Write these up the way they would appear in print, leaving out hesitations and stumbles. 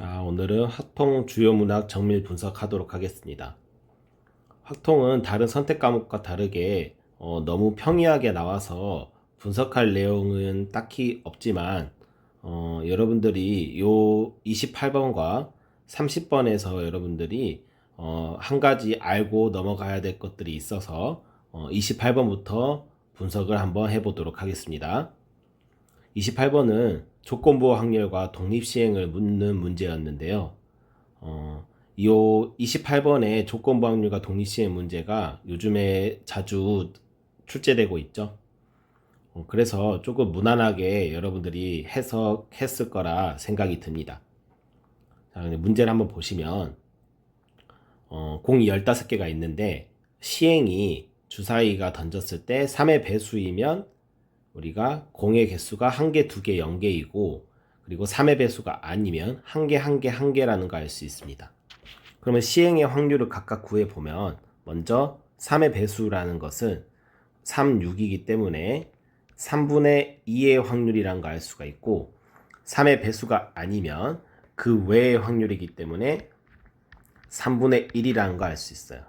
오늘은 확통 주요 문학 정밀 분석하도록 하겠습니다. 확통은 다른 선택 과목과 다르게 너무 평이하게 나와서 분석할 내용은 딱히 없지만 여러분들이 요 28번과 30번에서 여러분들이 한 가지 알고 넘어가야 될 것들이 있어서 28번부터 분석을 한번 해보도록 하겠습니다. 28번은 조건부호 확률과 독립시행을 묻는 문제였는데요. 이 28번의 조건부호 확률과 독립시행 문제가 요즘에 자주 출제되고 있죠. 그래서 조금 무난하게 여러분들이 해석했을 거라 생각이 듭니다. 자, 문제를 한번 보시면 공이 15개가 있는데 시행이 주사위가 던졌을 때 3의 배수이면 우리가 공의 개수가 1개, 2개, 0개이고 그리고 3의 배수가 아니면 1개, 1개, 1개라는 거 알 수 있습니다. 그러면 시행의 확률을 각각 구해보면 먼저 3의 배수라는 것은 3, 6이기 때문에 3분의 2의 확률이라는 거 알 수가 있고 3의 배수가 아니면 그 외의 확률이기 때문에 3분의 1이라는 거 알 수 있어요.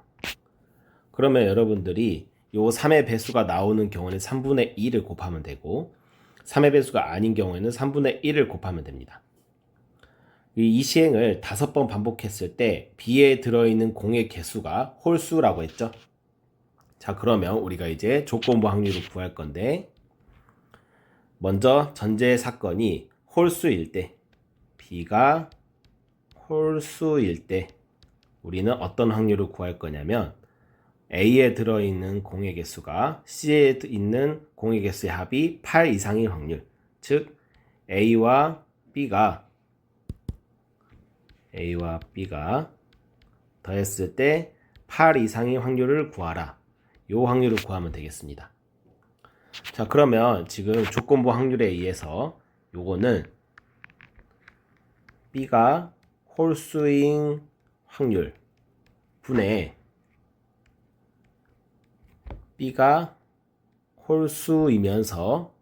그러면 여러분들이 요 3의 배수가 나오는 경우는 3분의 2를 곱하면 되고 3의 배수가 아닌 경우에는 3분의 1을 곱하면 됩니다. 이 시행을 5번 반복했을 때 B에 들어있는 공의 개수가 홀수라고 했죠. 자, 그러면 우리가 이제 조건부 확률을 구할 건데 먼저 전제 사건이 홀수일 때 B가 홀수일 때 우리는 어떤 확률을 구할 거냐면 A에 들어있는 공의 개수가 C에 있는 공의 개수의 합이 8 이상일 확률, 즉 A와 B가 더했을 때 8 이상의 확률을 구하라. 요 확률을 구하면 되겠습니다. 자, 그러면 지금 조건부 확률에 의해서 요거는 B가 홀수인 확률 분의 B가 홀수이면서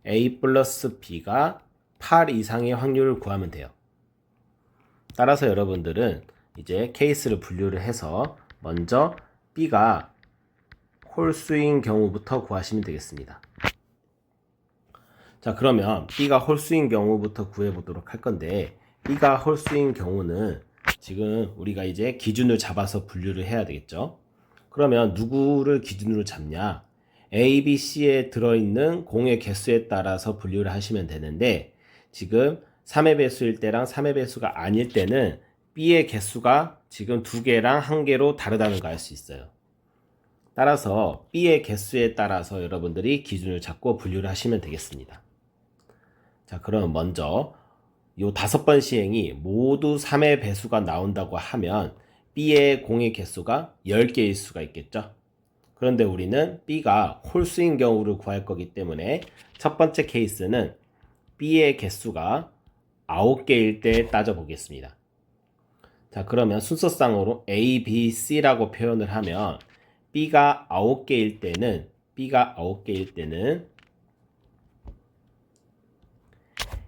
A 플러스 B가 8 이상의 확률을 구하면 돼요. 따라서 여러분들은 이제 케이스를 분류를 해서 먼저 B가 홀수인 경우부터 구하시면 되겠습니다. 자, 그러면 B가 홀수인 경우부터 구해보도록 할 건데 B가 홀수인 경우는 지금 우리가 이제 기준을 잡아서 분류를 해야 되겠죠. 그러면 누구를 기준으로 잡냐? A, B, C에 들어있는 공의 개수에 따라서 분류를 하시면 되는데 지금 3의 배수일 때랑 3의 배수가 아닐 때는 B의 개수가 지금 2개랑 1개로 다르다는 거 알 수 있어요. 따라서 B의 개수에 따라서 여러분들이 기준을 잡고 분류를 하시면 되겠습니다. 자, 그럼 먼저 요 5번 시행이 모두 3의 배수가 나온다고 하면 B의 공의 개수가 10개일 수가 있겠죠. 그런데 우리는 B가 홀수인 경우를 구할 거기 때문에 첫 번째 케이스는 B의 개수가 9개일 때 따져보겠습니다. 자, 그러면 순서상으로 A, B, C라고 표현을 하면 B가 9개일 때는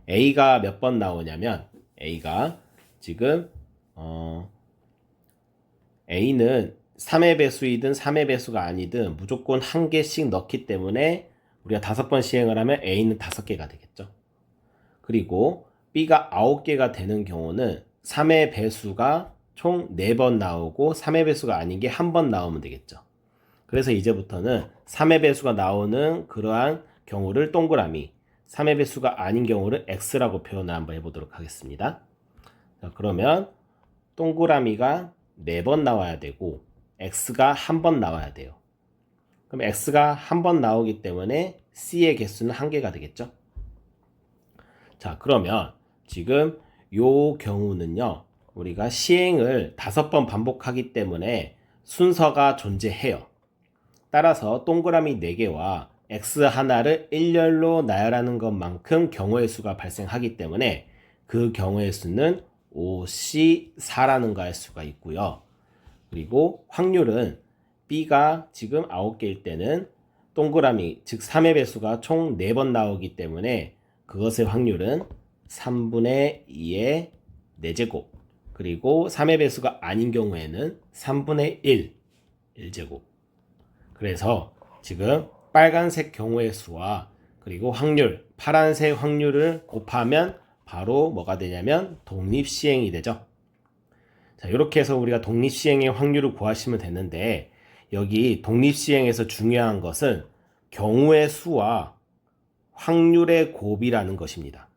A가 몇 번 나오냐면 A가 지금 A는 3의 배수이든 3의 배수가 아니든 무조건 1개씩 넣기 때문에 우리가 5번 시행을 하면 A는 5개가 되겠죠. 그리고 B가 9개가 되는 경우는 3의 배수가 총 4번 나오고 3의 배수가 아닌 게 1번 나오면 되겠죠. 그래서 이제부터는 3의 배수가 나오는 그러한 경우를 동그라미, 3의 배수가 아닌 경우를 X라고 표현을 한번 해보도록 하겠습니다. 자, 그러면 동그라미가 4번 나와야 되고 X가 1번 나와야 돼요. 그럼 X가 1번 나오기 때문에 C의 개수는 1개가 되겠죠. 자, 그러면 지금 요 경우는요 우리가 시행을 5번 반복하기 때문에 순서가 존재해요. 따라서 동그라미 4개와 X 하나를 일렬로 나열하는 것만큼 경우의 수가 발생하기 때문에 그 경우의 수는 5C4라는 거 알 수가 있고요. 그리고 확률은 B가 지금 9개일 때는 동그라미 즉 3의 배수가 총 4번 나오기 때문에 그것의 확률은 3분의 2의 4제곱, 그리고 3의 배수가 아닌 경우에는 3분의 1, 1제곱. 그래서 지금 빨간색 경우의 수와 그리고 확률, 파란색 확률을 곱하면 바로 뭐가 되냐면 독립시행이 되죠. 자, 이렇게 해서 우리가 독립시행의 확률을 구하시면 되는데, 여기 독립시행에서 중요한 것은 경우의 수와 확률의 곱이라는 것입니다.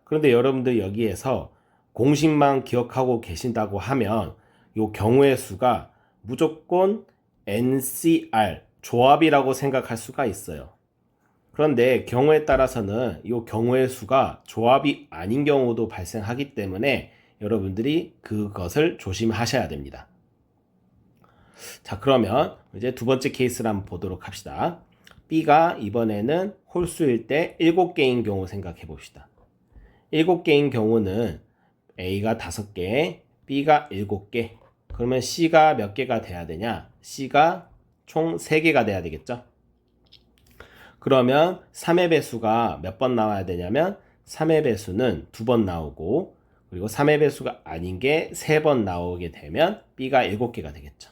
그런데 여러분들 여기에서 공식만 기억하고 계신다고 하면 이 경우의 수가 무조건 NCR, 조합이라고 생각할 수가 있어요. 그런데 경우에 따라서는 이 경우의 수가 조합이 아닌 경우도 발생하기 때문에 여러분들이 그것을 조심하셔야 됩니다. 자, 그러면 이제 두 번째 케이스를 한번 보도록 합시다. B가 이번에는 홀수일 때 7개인 경우 생각해 봅시다. 7개인 경우는 A가 5개, B가 7개. 그러면 C가 몇 개가 돼야 되냐? C가 총 3개가 돼야 되겠죠? 그러면 3의 배수가 몇 번 나와야 되냐면 3의 배수는 2번 나오고, 그리고 3의 배수가 아닌 게 3번 나오게 되면 B가 7개가 되겠죠.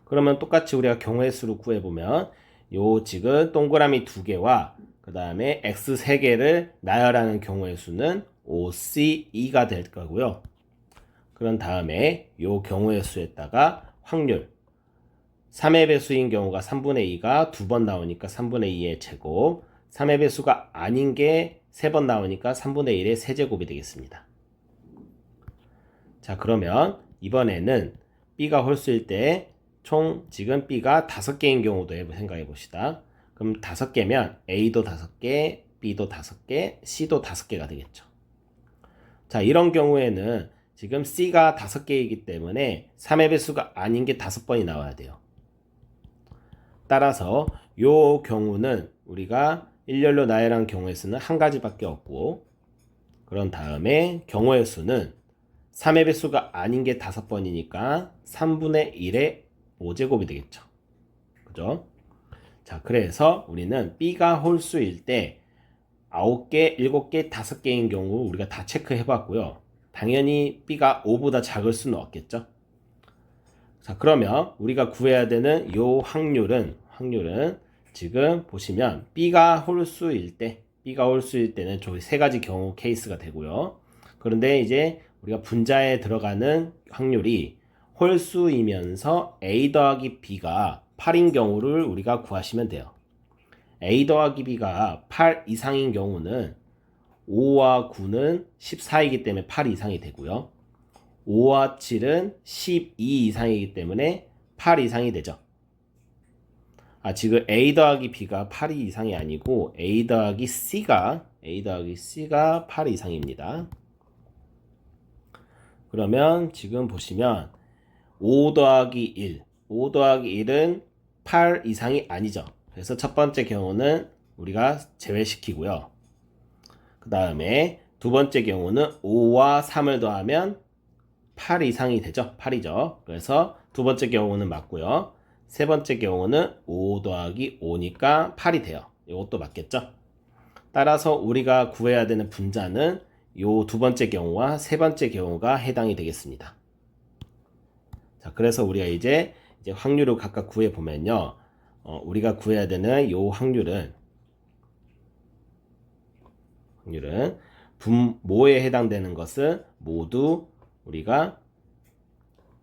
그러면 똑같이 우리가 경우의 수를 구해보면 요 지금 동그라미 2개와 그 다음에 X 3개를 나열하는 경우의 수는 OC2가 될 거고요. 그런 다음에 요 경우의 수에다가 확률, 3의 배수인 경우가 3분의 2가 2번 나오니까 3분의 2의 제곱, 3의 배수가 아닌 게 3번 나오니까 3분의 1의 세제곱이 되겠습니다. 자, 그러면 이번에는 B가 홀수일 때 총 지금 B가 5개인 경우도 생각해 봅시다. 그럼 5개면 A도 5개, B도 5개, C도 5개가 되겠죠. 자, 이런 경우에는 지금 C가 5개이기 때문에 3의 배수가 아닌 게 5번이 나와야 돼요. 따라서 이 경우는 우리가 일렬로 나열한 경우의 수는 한 가지밖에 없고, 그런 다음에 경우의 수는 3의 배수가 아닌 게 5번이니까 3분의 1의 5제곱이 되겠죠. 그죠? 자, 그래서 우리는 B가 홀수일 때 9개, 7개, 5개인 경우 우리가 다 체크해 봤고요. 당연히 B가 5보다 작을 수는 없겠죠. 자, 그러면 우리가 구해야 되는 이 확률은 지금 보시면 B가 홀수일 때는 저희 세 가지 경우 케이스가 되고요. 그런데 이제 우리가 분자에 들어가는 확률이 홀수이면서 A 더하기 B가 8인 경우를 우리가 구하시면 돼요. A 더하기 B가 8 이상인 경우는 5와 9는 14이기 때문에 8 이상이 되고요. 5와 7은 12 이상이기 때문에 8 이상이 되죠. 지금 A 더하기 B가 8 이상이 아니고 A 더하기 C가 8 이상입니다. 그러면 지금 보시면 5 더하기 1은 8 이상이 아니죠. 그래서 첫 번째 경우는 우리가 제외시키고요. 그 다음에 두 번째 경우는 5와 3을 더하면 8 이상이 되죠. 8이죠. 그래서 두 번째 경우는 맞고요. 세 번째 경우는 5 더하기 5니까 8이 돼요. 이것도 맞겠죠. 따라서 우리가 구해야 되는 분자는 요 두 번째 경우와 세 번째 경우가 해당이 되겠습니다. 자, 그래서 우리가 이제 확률을 각각 구해 보면요. 우리가 구해야 되는 요 확률은 분모에 해당되는 것은 모두 우리가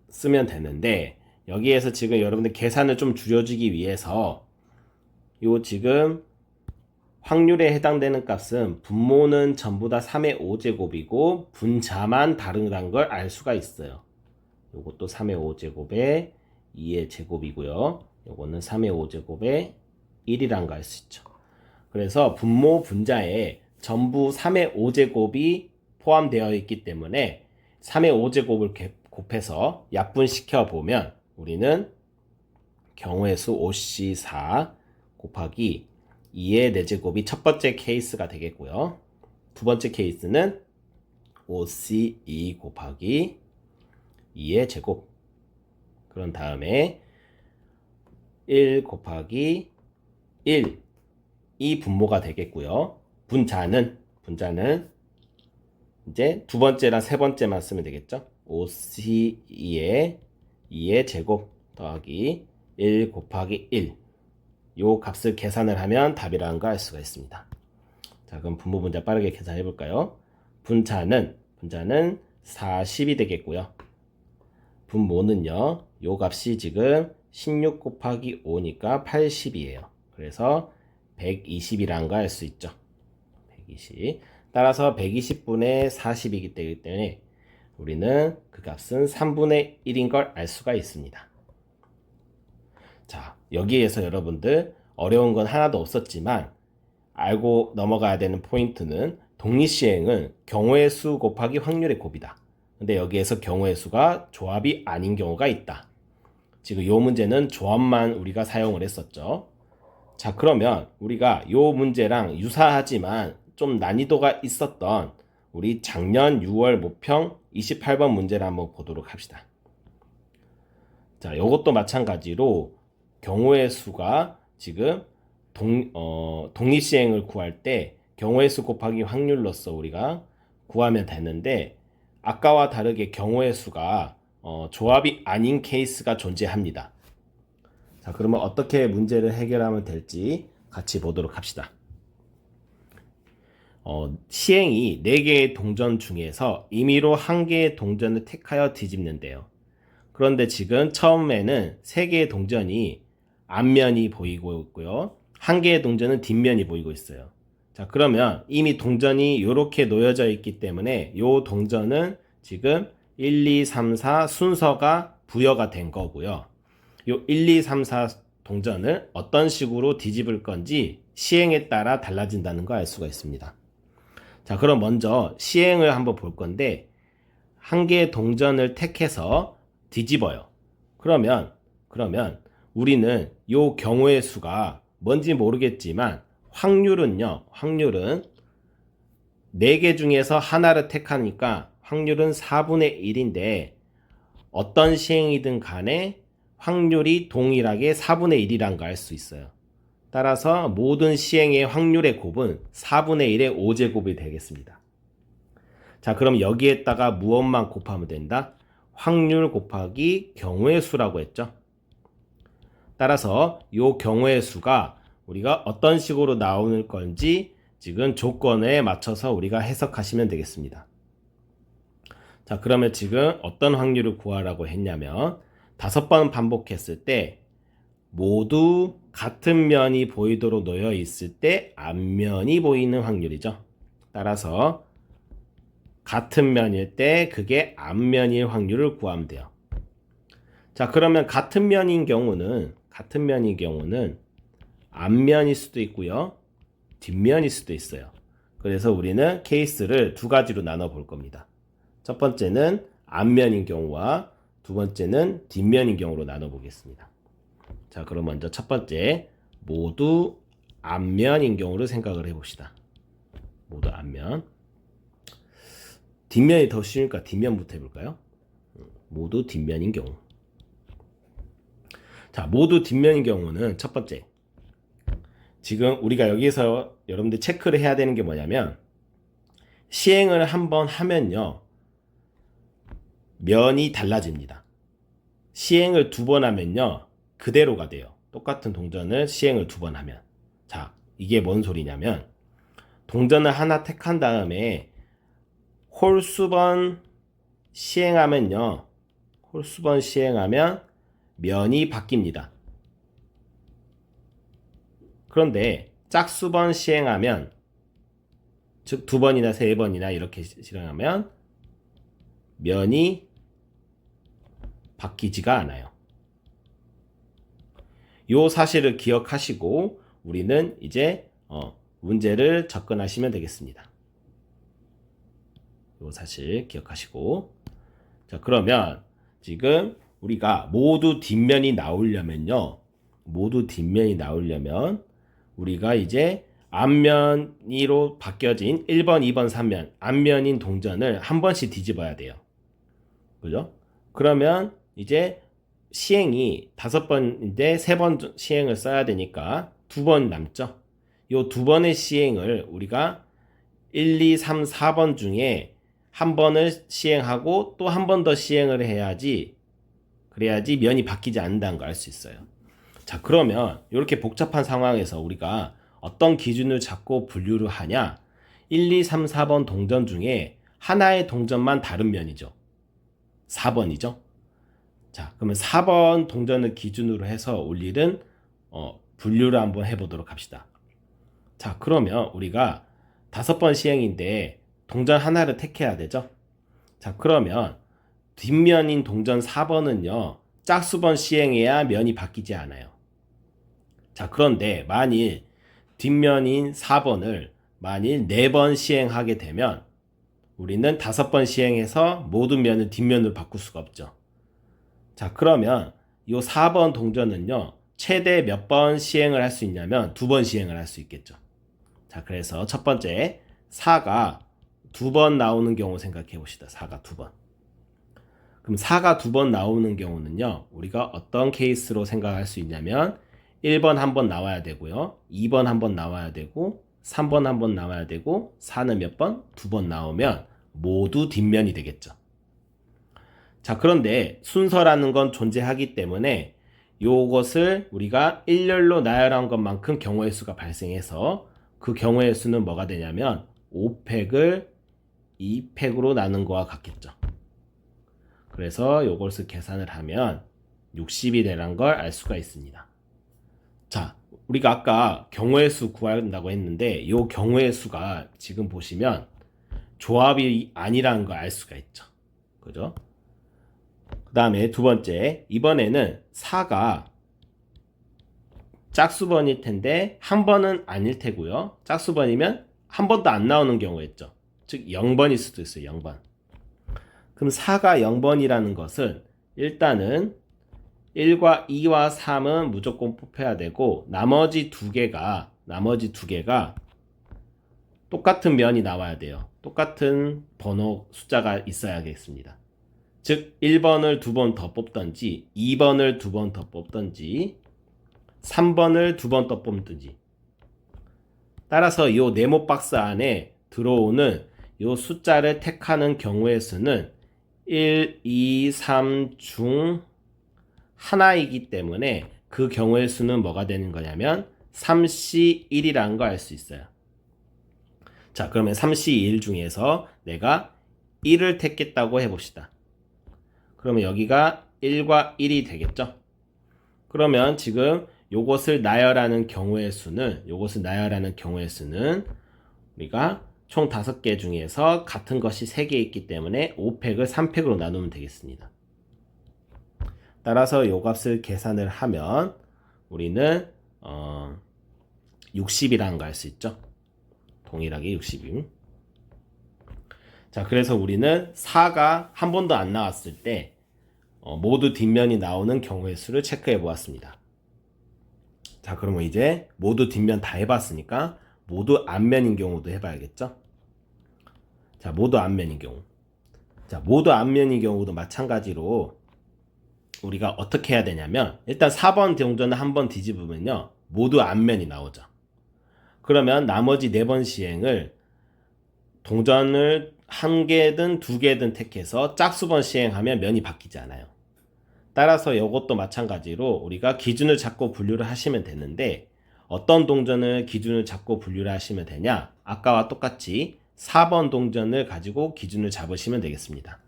쓰면 되는데, 여기에서 지금 여러분들 계산을 좀 줄여주기 위해서 요 지금 확률에 해당되는 값은 분모는 전부 다 3의 5제곱이고 분자만 다르다는 걸 알 수가 있어요. 요것도 3의 5제곱에 2의 제곱이고요. 요거는 3의 5제곱에 1이란 걸 알 수 있죠. 그래서 분모 분자에 전부 3의 5제곱이 포함되어 있기 때문에 3의 5제곱을 곱해서 약분시켜 보면 우리는 경우의 수 OC4 곱하기 2의 4제곱이 첫 번째 케이스가 되겠고요. 두 번째 케이스는 OC2 곱하기 2의 제곱. 그런 다음에 1 곱하기 1, 이 분모가 되겠고요. 분자는 이제 두 번째랑 세 번째만 쓰면 되겠죠. 5C2의 2의 제곱 더하기 1 곱하기 1. 요 값을 계산을 하면 답이라는 걸 알 수가 있습니다. 자, 그럼 분모 분자 빠르게 계산해 볼까요? 분자는 40이 되겠고요. 분모는요, 요 값이 지금 16 곱하기 5니까 80이에요. 그래서 120이라는 걸 알 수 있죠. 120. 따라서 120분의 40이기 때문에 우리는 그 값은 3분의 1인 걸 알 수가 있습니다. 자, 여기에서 여러분들 어려운 건 하나도 없었지만 알고 넘어가야 되는 포인트는 독립시행은 경우의 수 곱하기 확률의 곱이다. 근데 여기에서 경우의 수가 조합이 아닌 경우가 있다. 지금 이 문제는 조합만 우리가 사용을 했었죠. 자, 그러면 우리가 이 문제랑 유사하지만 좀 난이도가 있었던 우리 작년 6월 모평 28번 문제를 한번 보도록 합시다. 자, 이것도 마찬가지로 경우의 수가 지금 독립시행을 구할 때 경우의 수 곱하기 확률로서 우리가 구하면 되는데 아까와 다르게 경우의 수가 조합이 아닌 케이스가 존재합니다. 자, 그러면 어떻게 문제를 해결하면 될지 같이 보도록 합시다. 시행이 4개의 동전 중에서 임의로 1개의 동전을 택하여 뒤집는데요. 그런데 지금 처음에는 3개의 동전이 앞면이 보이고 있고요. 1개의 동전은 뒷면이 보이고 있어요. 자, 그러면 이미 동전이 이렇게 놓여져 있기 때문에 이 동전은 지금 1, 2, 3, 4 순서가 부여가 된 거고요. 이 1, 2, 3, 4 동전을 어떤 식으로 뒤집을 건지 시행에 따라 달라진다는 걸 알 수가 있습니다. 자, 그럼 먼저 시행을 한번 볼 건데 1개의 동전을 택해서 뒤집어요. 그러면 우리는 이 경우의 수가 뭔지 모르겠지만 확률은 4개 중에서 하나를 택하니까 확률은 4분의 1인데 어떤 시행이든 간에 확률이 동일하게 4분의 1이란 걸 알 수 있어요. 따라서 모든 시행의 확률의 곱은 4분의 1의 5제곱이 되겠습니다. 자, 그럼 여기에다가 무엇만 곱하면 된다? 확률 곱하기 경우의 수라고 했죠. 따라서 이 경우의 수가 우리가 어떤 식으로 나오는 건지 지금 조건에 맞춰서 우리가 해석하시면 되겠습니다. 자, 그러면 지금 어떤 확률을 구하라고 했냐면 5번 반복했을 때 모두 같은 면이 보이도록 놓여 있을 때 앞면이 보이는 확률이죠. 따라서 같은 면일 때 그게 앞면일 확률을 구하면 돼요. 자, 그러면 같은 면인 경우는 앞면일 수도 있고요. 뒷면일 수도 있어요. 그래서 우리는 케이스를 두 가지로 나눠 볼 겁니다. 첫 번째는 앞면인 경우와 두 번째는 뒷면인 경우로 나눠 보겠습니다. 자, 그럼 먼저 첫 번째 모두 앞면인 경우를 생각을 해 봅시다. 모두 앞면. 뒷면이 더 쉬우니까 뒷면부터 해볼까요? 모두 뒷면인 경우. 자, 모두 뒷면인 경우는 첫 번째. 지금 우리가 여기서 여러분들 체크를 해야 되는 게 뭐냐면 시행을 한번 하면요. 면이 달라집니다. 시행을 2번 하면요. 그대로가 돼요. 똑같은 동전을 시행을 2번 하면. 자, 이게 뭔 소리냐면 동전을 하나 택한 다음에 홀수번 시행하면요. 홀수번 시행하면 면이 바뀝니다. 그런데 짝수번 시행하면 즉 2번이나 3번이나 이렇게 실행하면 면이 바뀌지가 않아요. 이 사실을 기억하시고 우리는 이제 문제를 접근하시면 되겠습니다. 이 사실 기억하시고 자, 그러면 지금 우리가 모두 뒷면이 나오려면요. 우리가 이제 앞면이로 바뀌어진 1번, 2번, 3면 앞면인 동전을 한 번씩 뒤집어야 돼요. 그죠? 그러면 이제 시행이 5번인데 3번 시행을 써야 되니까 2번 남죠. 이 2번의 시행을 우리가 1, 2, 3, 4번 중에 한 번을 시행하고 또 한 번 더 시행을 해야지, 그래야지 면이 바뀌지 않는다는 걸 알 수 있어요. 자, 그러면 이렇게 복잡한 상황에서 우리가 어떤 기준을 잡고 분류를 하냐? 1, 2, 3, 4번 동전 중에 하나의 동전만 다른 면이죠. 4번이죠. 자, 그러면 4번 동전을 기준으로 해서 우리는 분류를 한번 해보도록 합시다. 자, 그러면 우리가 5번 시행인데 동전 하나를 택해야 되죠. 자, 그러면 뒷면인 동전 4번은요, 짝수번 시행해야 면이 바뀌지 않아요. 자, 그런데 만일 뒷면인 4번을 만일 4번 시행하게 되면 우리는 5번 시행해서 모든 면을 뒷면으로 바꿀 수가 없죠. 자, 그러면 이 4번 동전은요, 최대 몇 번 시행을 할 수 있냐면 2번 시행을 할 수 있겠죠. 자, 그래서 첫 번째 4가 2번 나오는 경우 생각해 봅시다. 4가 2번. 그럼 4가 2번 나오는 경우는요, 우리가 어떤 케이스로 생각할 수 있냐면 1번 한 번 나와야 되고요, 2번 한 번 나와야 되고, 3번 한 번 나와야 되고, 4는 몇 번? 2번 나오면 모두 뒷면이 되겠죠. 자, 그런데 순서라는 건 존재하기 때문에 요것을 우리가 일렬로 나열한 것만큼 경우의 수가 발생해서 그 경우의 수는 뭐가 되냐면 5팩을 2팩으로 나눈 거와 같겠죠. 그래서 요것을 계산을 하면 60이 되는 걸 알 수가 있습니다. 자, 우리가 아까 경우의 수 구한다고 했는데 요 경우의 수가 지금 보시면 조합이 아니라는 걸 알 수가 있죠. 그죠? 그 다음에 두 번째, 이번에는 4가 짝수번일 텐데 한 번은 아닐 테고요. 짝수번이면 한 번도 안 나오는 경우였죠. 즉 0번일 수도 있어요. 0번. 그럼 4가 0번이라는 것은 일단은 1과 2와 3은 무조건 뽑혀야 되고 나머지 두 개가 똑같은 면이 나와야 돼요. 똑같은 번호 숫자가 있어야겠습니다. 즉 1번을 2번 더 뽑던지 2번을 2번 더 뽑던지 3번을 2번 더 뽑든지, 따라서 이 네모 박스 안에 들어오는 이 숫자를 택하는 경우의 수는 1, 2, 3 중 하나이기 때문에 그 경우의 수는 뭐가 되는 거냐면 3C1이라는 걸 알 수 있어요. 자, 그러면 3C1 중에서 내가 1을 택했다고 해봅시다. 그러면 여기가 1과 1이 되겠죠? 그러면 지금 요것을 나열하는 경우의 수는 우리가 총 5개 중에서 같은 것이 3개 있기 때문에 5팩을 3팩으로 나누면 되겠습니다. 따라서 요 값을 계산을 하면 우리는 60이라는 걸 알 수 있죠. 동일하게 60임. 자, 그래서 우리는 4가 한 번도 안 나왔을 때 모두 뒷면이 나오는 경우의 수를 체크해 보았습니다. 자, 그러면 이제 모두 뒷면 다 해봤으니까 모두 앞면인 경우도 해봐야겠죠. 자, 모두 앞면인 경우. 자, 모두 앞면인 경우도 마찬가지로 우리가 어떻게 해야 되냐면 일단 4번 동전을 한번 뒤집으면요, 모두 앞면이 나오죠. 그러면 나머지 4번 시행을 동전을 1개든 2개든 택해서 짝수번 시행하면 면이 바뀌지 않아요. 따라서 이것도 마찬가지로 우리가 기준을 잡고 분류를 하시면 되는데 어떤 동전을 기준을 잡고 분류를 하시면 되냐? 아까와 똑같이 4번 동전을 가지고 기준을 잡으시면 되겠습니다.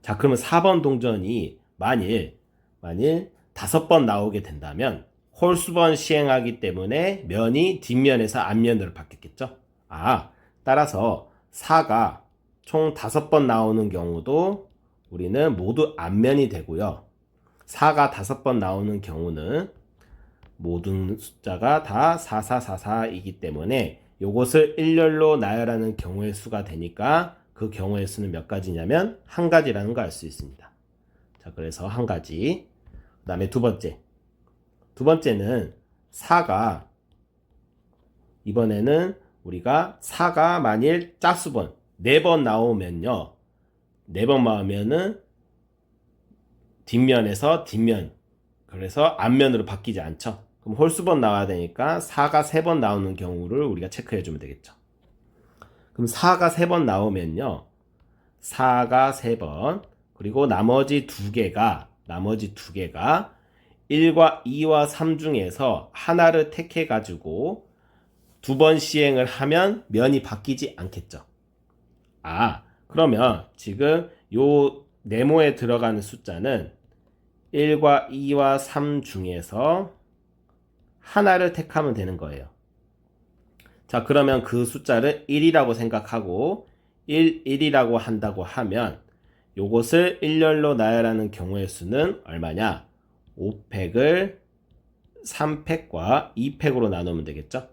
자, 그러면 4번 동전이 만일 5번 나오게 된다면 홀수번 시행하기 때문에 면이 뒷면에서 앞면으로 바뀌겠죠? 따라서 4가 총 5번 나오는 경우도 우리는 모두 앞면이 되고요. 4가 5번 나오는 경우는 모든 숫자가 다 4444이기 때문에 이것을 일렬로 나열하는 경우의 수가 되니까 그 경우의 수는 몇 가지냐면 한 가지라는 걸 알 수 있습니다. 자, 그래서 한 가지. 그 다음에 두 번째는 4가 이번에는 우리가 4가 만일 짝수번 4번 나오면요, 4번 나오면은 뒷면에서 뒷면, 그래서 앞면으로 바뀌지 않죠. 그럼 홀수번 나와야 되니까 4가 3번 나오는 경우를 우리가 체크해 주면 되겠죠. 그럼 4가 3번 나오면요, 4가 3번, 그리고 나머지 두 개가 1과 2와 3 중에서 하나를 택해 가지고 두 번 시행을 하면 면이 바뀌지 않겠죠. 그러면 지금 요 네모에 들어가는 숫자는 1과 2와 3 중에서 하나를 택하면 되는 거예요. 자, 그러면 그 숫자를 1이라고 생각하고 1이라고 한다고 하면 요것을 일렬로 나열하는 경우의 수는 얼마냐? 5팩을 3팩과 2팩으로 나누면 되겠죠?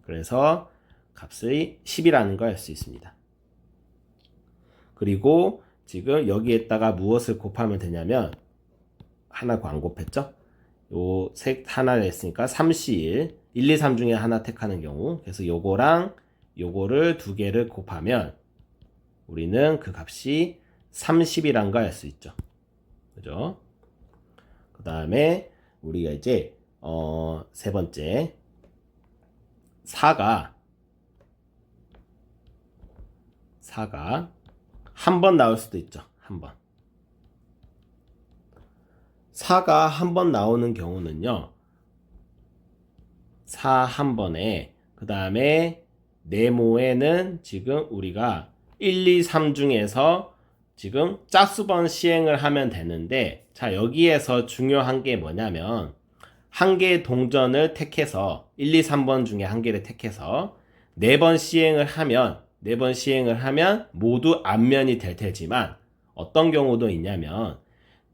그래서 값이 10이라는 걸 알 수 있습니다. 그리고 지금 여기에다가 무엇을 곱하면 되냐면 하나 안 곱했죠? 요 색 하나를 했으니까 3C1 1, 2, 3 중에 하나 택하는 경우, 그래서 요거랑 요거를 두 개를 곱하면 우리는 그 값이 30이란 걸 알 수 있죠. 그죠? 그 다음에 우리가 이제 세 번째 4가 한 번 나올 수도 있죠. 한 번. 4가 한 번 나오는 경우는요. 4 한 번에 그 다음에 네모에는 지금 우리가 1, 2, 3 중에서 지금 짝수번 시행을 하면 되는데, 자, 여기에서 중요한 게 뭐냐면 한 개의 동전을 택해서 1, 2, 3번 중에 한 개를 택해서 4번 시행을 하면 모두 앞면이 될 테지만 어떤 경우도 있냐면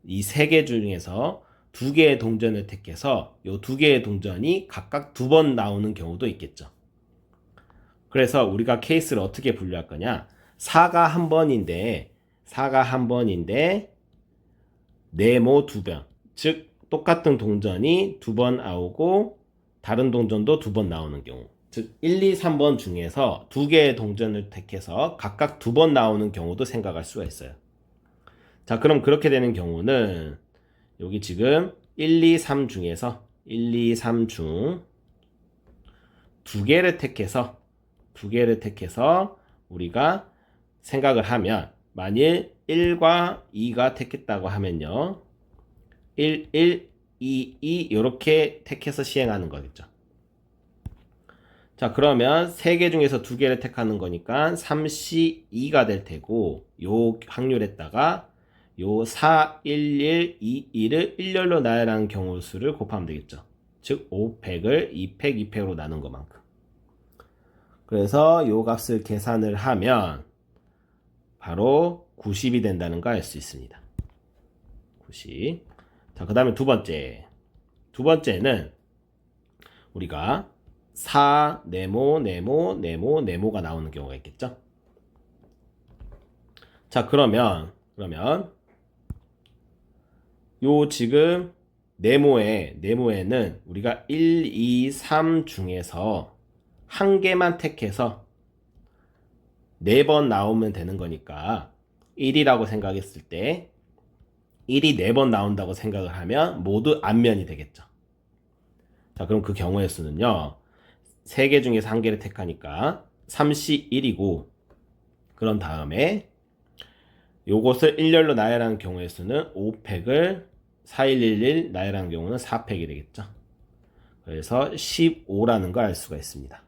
이 세 개 중에서 두 개의 동전을 택해서 이 두 개의 동전이 각각 2번 나오는 경우도 있겠죠. 그래서 우리가 케이스를 어떻게 분류할 거냐? 4가 한 번인데 네모 2번, 즉 똑같은 동전이 2번 나오고 다른 동전도 2번 나오는 경우, 즉 1, 2, 3번 중에서 두 개의 동전을 택해서 각각 2번 나오는 경우도 생각할 수가 있어요. 자, 그럼 그렇게 되는 경우는 여기 지금 1, 2, 3 중에서 1, 2, 3 중 두 개를 택해서 우리가 생각을 하면, 만일 1과 2가 택했다고 하면요, 1, 1, 2, 2 이렇게 택해서 시행하는 거겠죠. 자, 그러면 3개 중에서 2개를 택하는 거니까 3C2가 될 테고, 요 확률에다가 요 4, 1, 1, 2, 2를 일렬로 나열하는 경우 수를 곱하면 되겠죠. 즉 5팩을 2팩, 2팩으로 나눈 것만큼. 그래서 요 값을 계산을 하면 바로 90이 된다는 걸 알 수 있습니다. 90. 자, 그 다음에 두 번째는 우리가 4 네모가 나오는 경우가 있겠죠. 자, 그러면 요 지금 네모에는 우리가 1, 2, 3 중에서 한 개만 택해서 4번 나오면 되는 거니까 1이라고 생각했을 때 1이 4번 나온다고 생각을 하면 모두 앞면이 되겠죠. 자, 그럼 그 경우의 수는요, 3개 중에서 한 개를 택하니까 3C1이고, 그런 다음에 요것을 일렬로 나열하는 경우의 수는 5팩을 4111 나열하는 경우는 4팩이 되겠죠. 그래서 15라는 걸 알 수가 있습니다.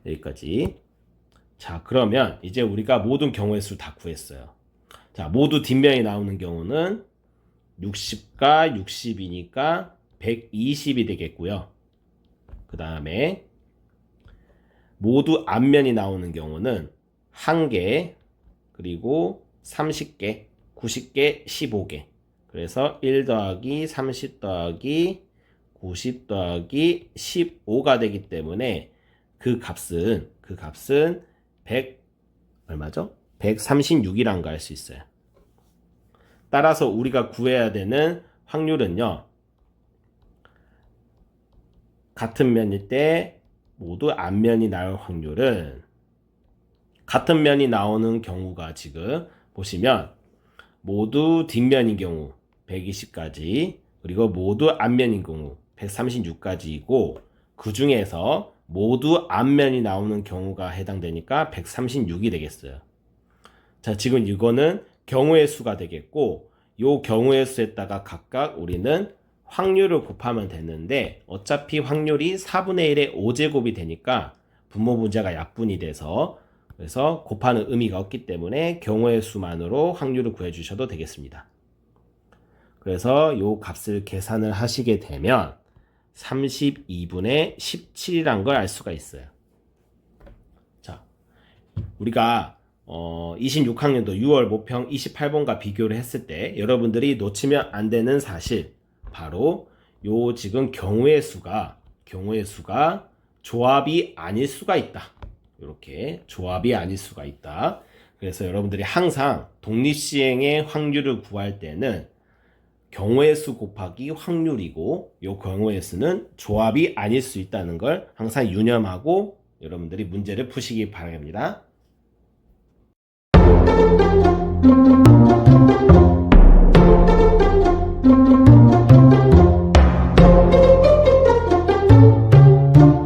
여기까지. 자, 그러면 이제 우리가 모든 경우의 수 다 구했어요. 자, 모두 뒷면이 나오는 경우는 60과 60이니까 120이 되겠고요. 그 다음에 모두 앞면이 나오는 경우는 1개, 그리고 30개, 90개, 15개. 그래서 1 더하기 30 더하기 90 더하기 15가 되기 때문에 그 값은 100 얼마죠? 136이라는 걸 알 수 있어요. 따라서 우리가 구해야 되는 확률은요, 같은 면일 때 모두 앞면이 나올 확률은, 같은 면이 나오는 경우가 지금 보시면 모두 뒷면인 경우 120까지, 그리고 모두 앞면인 경우 136까지이고, 그 중에서 모두 앞면이 나오는 경우가 해당되니까 136이 되겠어요. 자, 지금 이거는 경우의 수가 되겠고, 요 경우의 수에다가 각각 우리는 확률을 곱하면 되는데, 어차피 확률이 4분의 1의 5제곱이 되니까 분모 분자가 약분이 돼서, 그래서 곱하는 의미가 없기 때문에 경우의 수만으로 확률을 구해주셔도 되겠습니다. 그래서 요 값을 계산을 하시게 되면 32분의 17이란 걸 알 수가 있어요. 자, 우리가 26학년도 6월 모평 28번과 비교를 했을 때 여러분들이 놓치면 안 되는 사실, 바로 요 지금 경우의 수가 조합이 아닐 수가 있다. 이렇게 조합이 아닐 수가 있다. 그래서 여러분들이 항상 독립시행의 확률을 구할 때는 경우의 수 곱하기 확률이고, 요 경우의 수는 조합이 아닐 수 있다는 걸 항상 유념하고 여러분들이 문제를 푸시기 바랍니다.